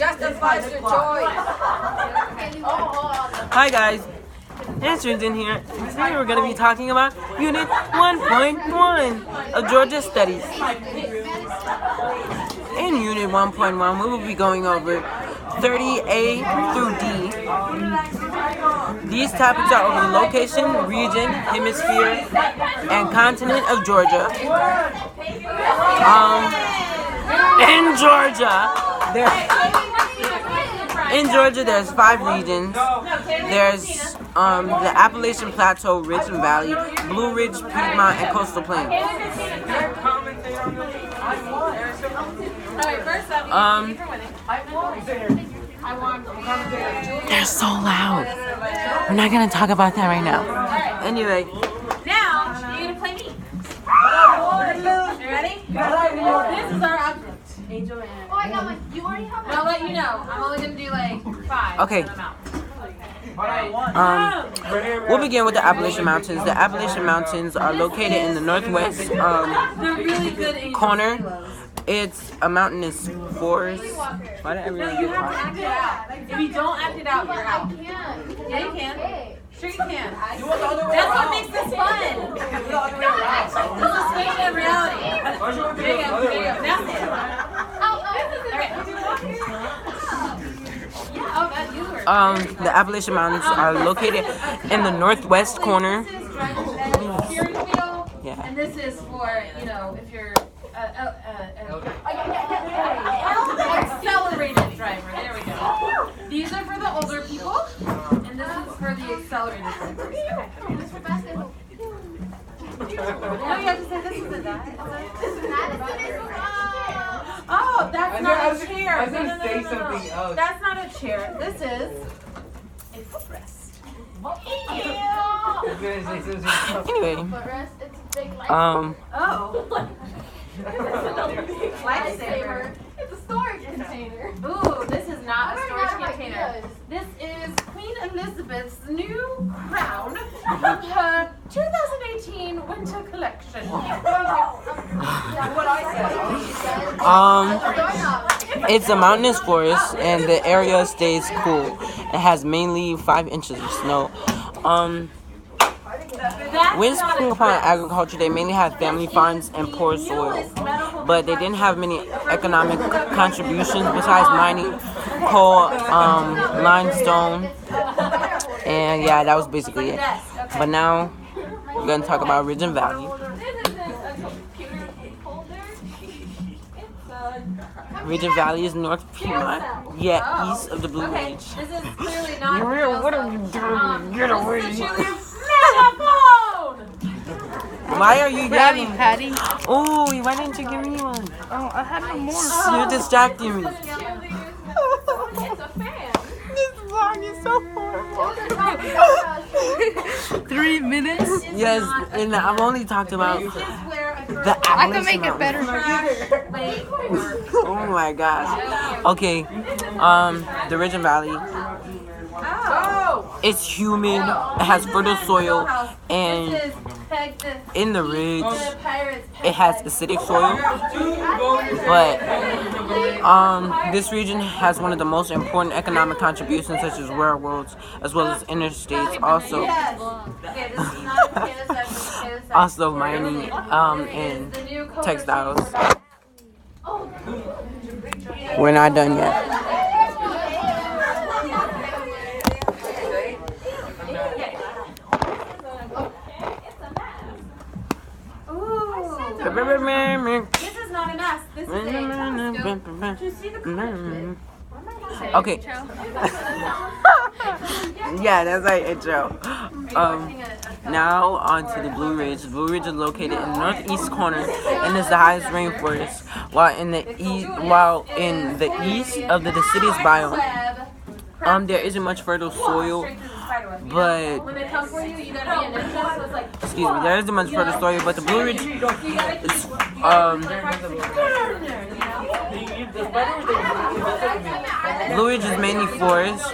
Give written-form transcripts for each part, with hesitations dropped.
justifies your choice. Hi guys, Answers in here. Today we're going to be talking about Unit 1.1 of Georgia Studies. In Unit 1.1, we will be going over 30A through D. These topics are over the location, region, hemisphere, and continent of Georgia. In Georgia, there's 5 regions. There's the Appalachian Plateau, Ridge and Valley, Blue Ridge, Piedmont, and Coastal Plains. They're so loud. We're not gonna talk about that right now. Anyway. Now, you're gonna play me. You ready? This is our object. Angel and... Oh, I got one. You already have one. I'll let you know. I'm only gonna do like 5. Okay. We'll begin with the Appalachian Mountains. The Appalachian Mountains are located in the northwest They're really good in corner. It's a mountainous forest. Why did everyone You get have to quiet? act it out. If you don't act it out, you're out. I can't. Yeah, you can. Okay. Sure you can. That's what makes this fun. This is swinging in reality. There you go. There you go. Now stand. Yeah, oh, that you were. The Appalachian Mountains are located in the northwest corner. This is steering wheel. Yeah. And this is for, you know, if you're accelerated driver. There we go. These are for the older people, and this is for the accelerated drivers. This is for basketball. No, you have to say this is a that. Oh. Oh, that's not a chair. I was gonna say No. something else. That's not a chair. This is a footrest. Anyway, Footrest, it's a big life. Oh. Lifesaver. It's a storage container. Ooh, this is not a I storage don't know container. ideas. This is Queen Elizabeth's new crown from her 2018 winter collection. it's a mountainous forest, and the area stays cool. It has mainly 5 inches of snow. When speaking upon agriculture, they mainly had family farms and poor soil, but they didn't have many economic contributions besides mining coal, limestone, and yeah, that was basically it. But now we're gonna talk about Ridge and Valley. Ridge and Valley is North Piedmont, yet east of the Blue Ridge. This is clearly not. What are you doing? Get away! Megaphone! Why are you yelling? Patty. Oh, why didn't you give me one? Oh, I had no more. You're distracting me. It's a fan. This vlog is so horrible. 3 minutes. Yes, and I've only talked about This is where a girl the I can Appalachian make it better. wait. Oh my gosh. Okay, the Ridge and Valley. Oh. It's humid. It has fertile soil, and This is Peg the in the ridge, the pirates. it has acidic soil. But this region has one of the most important economic contributions, such as railroads, as well as interstates. Also, Yes. Okay, this is not a potato sack, it's a potato sack. also mining and The new color textiles. We're not done yet. This is not an S. This is a telescope. Do you see the color? Okay. Yeah, that's like intro. Now on to the Blue Ridge. The Blue Ridge is located in the northeast corner and is the highest rainforest, while in the east of the deciduous biome. There isn't much fertile soil, but When they come for you, you gotta be a ninja. So it's like, excuse me, there isn't much fertile soil, but the Blue Ridge is Blue Ridge is mainly forest,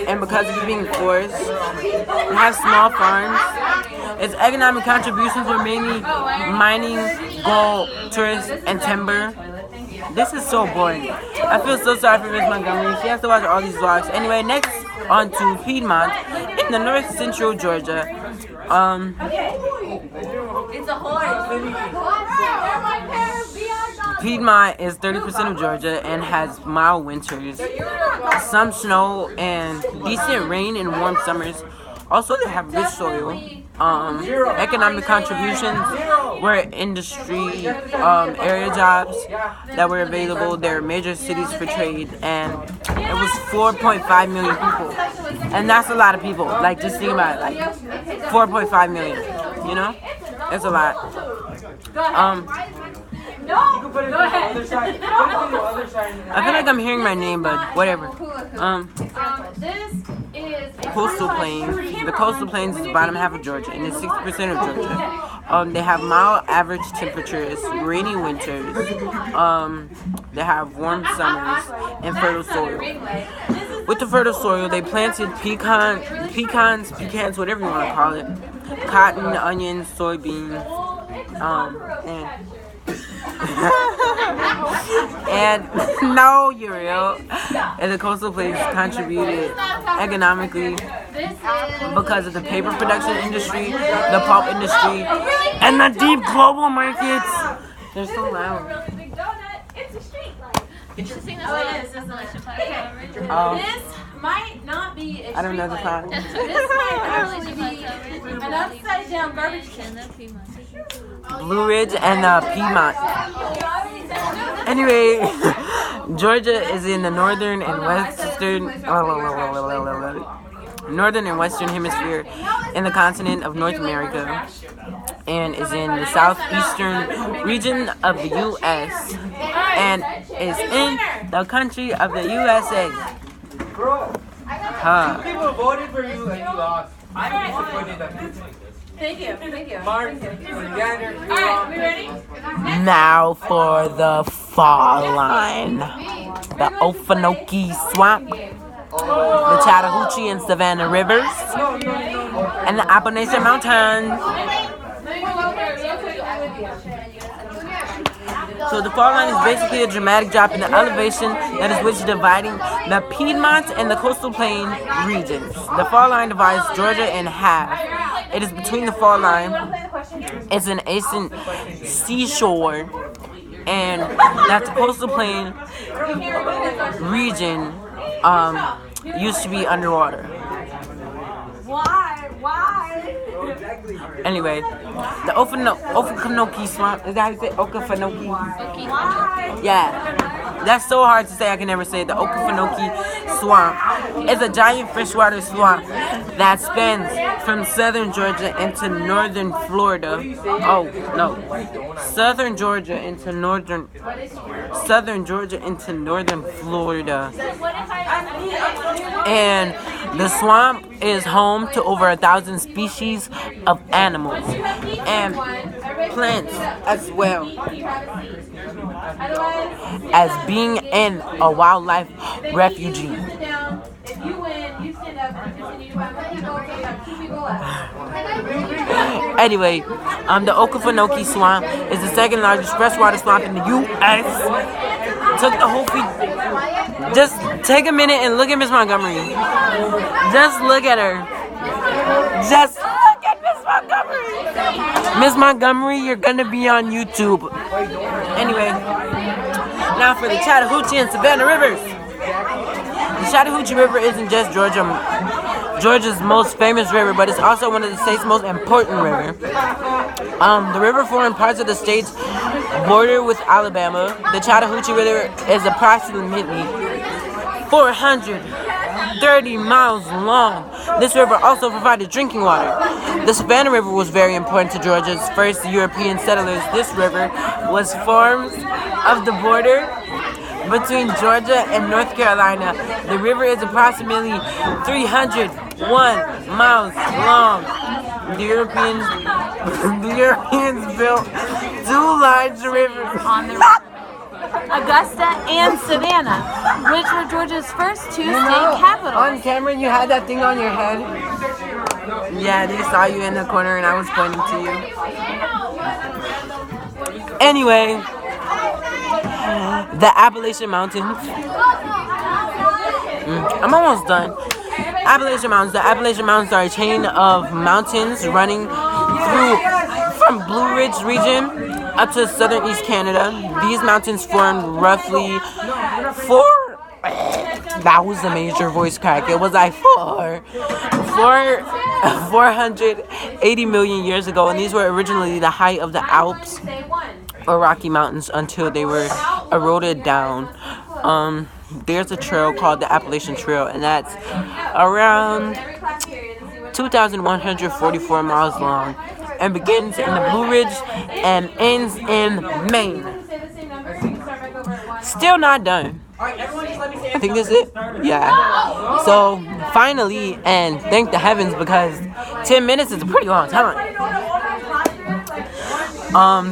and because of it being forest, it has small farms. Its economic contributions were mainly mining, gold, tourists, and timber. This is so boring. I feel so sorry for Miss Montgomery. She has to watch all these vlogs. Anyway, next on to Piedmont in the north central Georgia. It's a horse. Piedmont is 30% of Georgia and has mild winters, some snow, and decent rain in warm summers. Also, they have rich soil. Economic contributions were industry area jobs that were available. There are major cities for trade, and it was 4.5 million people, and that's a lot of people. Like, just think about it, like 4.5 million. You know, it's a lot. No, go ahead. I feel like I'm hearing my name, but whatever. This is Coastal plains. The coastal plains is the bottom half of Georgia, and it's 60% of Georgia. They have mild average temperatures, rainy winters. They have warm summers and fertile soil. With the fertile soil, they planted pecans, whatever you want to call it, cotton, onions, soybeans, and no, you're real. And the coastal plains contributed economically because of the paper production industry, the pulp industry, and the deep global markets. They're so loud. It's a street Interesting. This might not be a I don't know the song. This might actually be an upside down garbage can. Blue Ridge and Piedmont. Anyway, Georgia is in the northern and western hemisphere in the continent of North America, and is in the southeastern region of the U.S. and is in the country of the USA. People voted for you and you lost. I supported them. Thank you. Mark, Alright, we ready? Now for the fall line. The Okefenokee Swamp, the Chattahoochee and Savannah Rivers, and the Appalachian Mountains. So the fall line is basically a dramatic drop in the elevation that is which dividing the Piedmont and the coastal plain regions. The fall line divides Georgia in half. It is between the fall line. It's an ancient seashore, and that the coastal plain region used to be underwater. Why? Anyway, the Okefenokee Swamp, is that how you say Okefenokee? Yeah, that's so hard to say, I can never say it. The Okefenokee Swamp is a giant freshwater swamp that spans from southern Georgia into northern Florida. Oh, no. Southern Georgia into northern Florida. And the swamp is home to over 1,000 species of animals and plants as well as being in a wildlife refugee. Anyway, the Okefenokee Swamp is the second largest freshwater swamp in the U.S. Took the whole feed. Just take a minute and look at Miss Montgomery. Just look at her. Just look at Miss Montgomery. Miss Montgomery, you're gonna be on YouTube. Anyway, now for the Chattahoochee and Savannah Rivers. The Chattahoochee River isn't just Georgia's most famous river, but it's also one of the state's most important rivers. The river forms parts of the state's border with Alabama. The Chattahoochee River is approximately 430 miles long. This river also provided drinking water. The Savannah River was very important to Georgia's first European settlers. This river was formed of the border between Georgia and North Carolina. The river is approximately 301 miles long. The Europeans built two large rivers On the river. Augusta and Savannah, which were Georgia's first two state capitals. On camera, you had that thing on your head. Yeah, they saw you in the corner and I was pointing to you. Anyway, The Appalachian Mountains. I'm almost done. Appalachian Mountains. The Appalachian Mountains are a chain of mountains running through from Blue Ridge region up to southern East Canada. These mountains formed roughly that was a major voice crack. It was like 480 million years ago, and these were originally the height of the Alps or Rocky Mountains until they were eroded down. There's a trail called the Appalachian Trail, and that's around 2,144 miles long and begins in the Blue Ridge and ends in Maine. Still not done. I think that's it. Yeah. So finally, and thank the heavens, because 10 minutes is a pretty long time.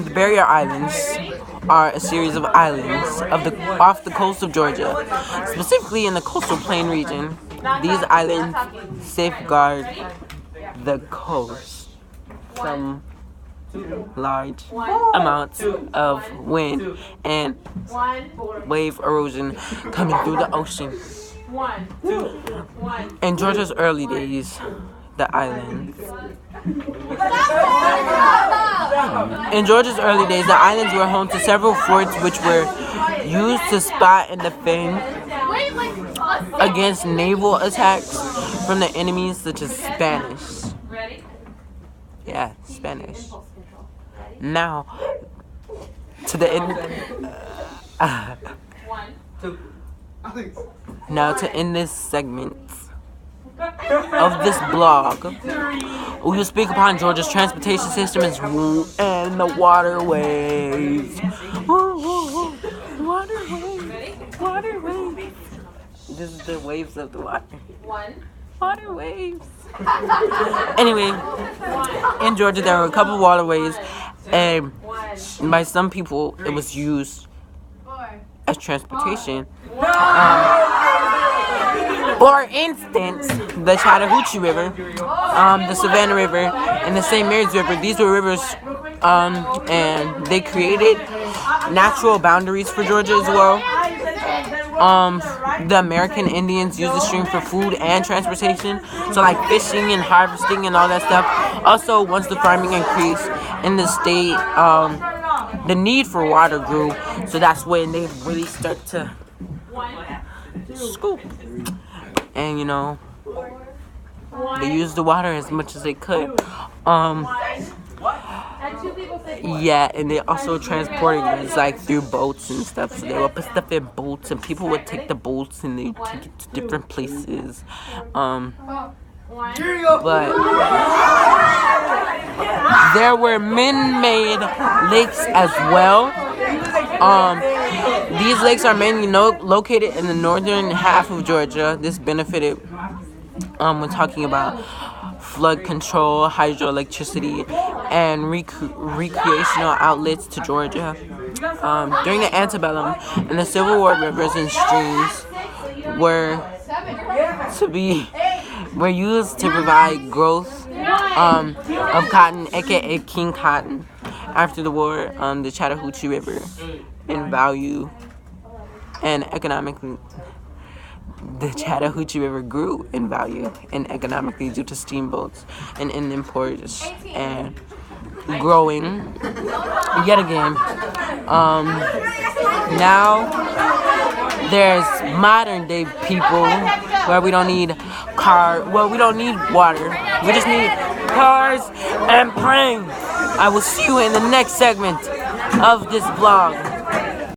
The Barrier Islands are a series of islands off the coast of Georgia, specifically in the coastal plain region. These islands safeguard the coast from large amounts of wind and wave erosion coming through the ocean. In Georgia's early days, the islands were home to several forts which were used to spot and defend against naval attacks from the enemies such as Spanish. Yeah, Spanish. Now, to end this segment of this blog, we will speak upon Georgia's transportation system and the waterways. Waterways. This is the waves of the water. Water waves. Anyway, in Georgia there were a couple waterways, and by some people it was used as transportation. For instance, the Chattahoochee River, the Savannah River, and the St. Mary's River. These were rivers, and they created natural boundaries for Georgia as well. The American Indians used the stream for food and transportation, so like fishing and harvesting and all that stuff. Also, once the farming increased in the state, the need for water grew, so that's when they really start to scoop. And you know, they used the water as much as they could. Yeah, and they also transported goods like through boats and stuff. So they would put stuff in boats, and people would take the boats and they take it to different places. But there were man-made lakes as well. These lakes are mainly located in the northern half of Georgia. This benefited when talking about flood control, hydroelectricity, and recreational outlets to Georgia. During the antebellum and the Civil War, rivers and streams were used to provide growth of cotton, aka King Cotton. After the war, the Chattahoochee River in value and economically. The Chattahoochee River grew in value and economically due to steamboats and inland ports and growing yet again. Now there's modern day people where we don't need we don't need water. We just need cars and planes. I will see you in the next segment of this vlog.